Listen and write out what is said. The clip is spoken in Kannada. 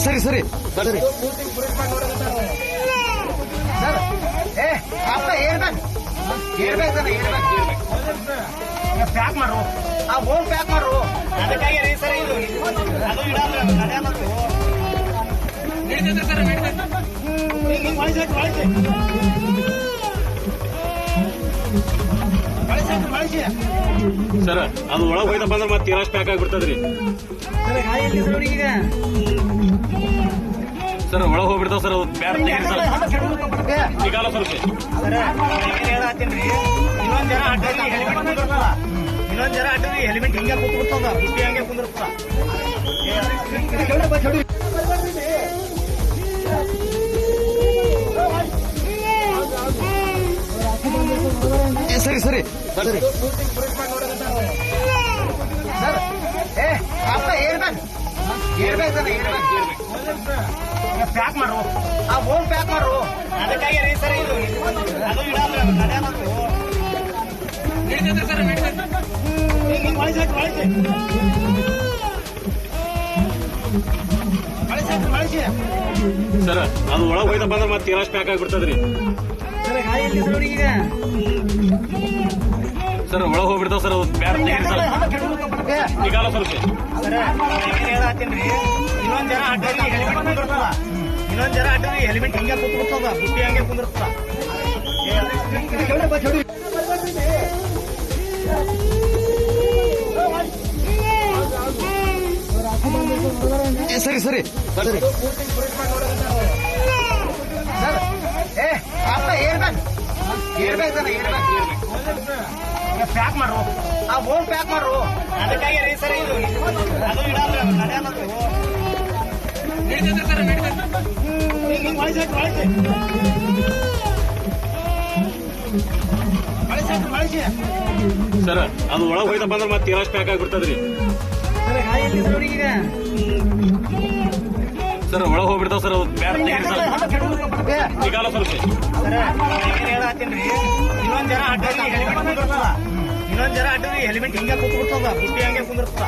ಸರಿ ಸರಿ ಸರಿ ಪ್ಯಾಕ್ ಮಾಡು ಆ ಹೋಮ್ ಪ್ಯಾಕ್ ಮಾಡು ಅದಕ್ಕಾಗಿ ರೀ ಸರ್ ಇದು ಅದು ಸರ್ ಅದು ಒಳಗೆ ಹೋಯ್ತಪ್ಪ ಅಂದ್ರೆ ಮತ್ತೆ ತೀರಾಶ್ ಪ್ಯಾಕ್ ಆಗಿಬಿಡ್ತದ್ರಿ ಸರ್ ಗಾಳಿ ಎಲ್ಲಿ ಸರ್ ಈಗ ಸರ್ ಒಳಗೆ ಹೋಗ್ಬಿಡ್ತಾವ ಸರ್ ಅದು ಬ್ಯಾಡ ತೆಗೀರಿ ಸರ್ ಈಗಲ್ಲ ಸ್ವಲ್ಪ ಸರ್ ಏನ್ ಹೇಳತ್ತೀನ್ರಿ ಇನ್ನೊಂದ್ ಜನ ಅಡ್ಡರಿ ಹೆಲ್ಮೆಟ್ ಕುಂದಿರ್ತದ ಇನ್ನೊಂದ್ ಜನ ಅಡ್ಡರಿ ಹೆಲ್ಮೆಟ್ ಹಿಂಗೆ ಕೂತ್ಬಿಡ್ತದ ಬುಟ್ಟಿ ಹಂಗೆ ಕುಂದಿರ್ತದ ಸರಿ ಸರಿ ಸರಿ ಪ್ಯಾಕ್ ಮಾಡು ಆ ಹೋಮ್ ಪ್ಯಾಕ್ ಮಾಡು ಅದಕ್ಕಾಗಿ ರೀ ಸರ್ ಇದು ಅದು ಸರ್ ಅದು ಒಳಗೆ ಹೋಯ್ತಪ್ಪ ಅಂದ್ರೆ ಮತ್ತೆ ತೀರಾಶ್ ಪ್ಯಾಕ್ ಆಗಿಬಿಡ್ತದ್ರಿ ಸರ್ ಗಾಳಿ ಎಲ್ಲಿ ಸರ್ ಈಗ ಸರ್ ಒಳಗೆ ಹೋಗ್ಬಿಡ್ತಾವ ಸರ್ ಅದು ಬ್ಯಾಡ ತೆಗೀರಿ ಸರ್ ಈಗಲ್ಲ ಸ್ವಲ್ಪ ಸರ್ ಏನ್ ಹೇಳತ್ತೀನ್ರಿ ಇನ್ನೊಂದ್ ಜನ ಅಡ್ಡರಿ ಹೆಲ್ಮೆಟ್ ಕುಂದಿರ್ತದ ಇನ್ನೊಂದ್ ಜನ ಅಡ್ಡರಿ ಹೆಲ್ಮೆಟ್ ಹಿಂಗೆ ಕೂತ್ಬಿಡ್ತದ ಬುಟ್ಟಿ ಹಂಗೆ ಕುಂದಿರ್ತದ ಸರಿ ಸರಿ ಸರಿ ಪ್ಯಾಕ್ ಮಾಡು ಆ ಹೋಮ್ ಪ್ಯಾಕ್ ಮಾಡು ಅದಕ್ಕಾಗಿ ರೀ ಸರ್ ಇದು ಅದು ಸರ್ ಅದು ಒಳಗೆ ಹೋಯ್ತಪ್ಪ ಅಂದ್ರೆ ಮತ್ತೆ ತೀರಾಶ್ ಪ್ಯಾಕ್ ಆಗಿಬಿಡ್ತದ್ರಿ ಸರ್ ಗಾಳಿ ಎಲ್ಲಿ ಸರ್ ಈಗ ಸರ್ ಒಳಗೆ ಹೋಗ್ಬಿಡ್ತಾವ ಸರ್ ಅದು ಬ್ಯಾಡ ತೆಗೀರಿ ಸರ್ ಈಗಲ್ಲ ಸ್ವಲ್ಪ ಸರ್ ಏನ್ ಹೇಳತ್ತೀನ್ರಿ ಇನ್ನೊಂದ್ ಜನ ಅಡ್ಡರಿ ಹೆಲ್ಮೆಟ್ ಕುಂದಿರ್ತದ ಇನ್ನೊಂದ್ ಜನ ಅಡ್ಡರಿ ಹೆಲ್ಮೆಟ್ ಹಿಂಗೆ ಕೂತ್ಬಿಡ್ತದ ಬುಟ್ಟಿ ಹಂಗೆ ಕುಂದಿರ್ತದ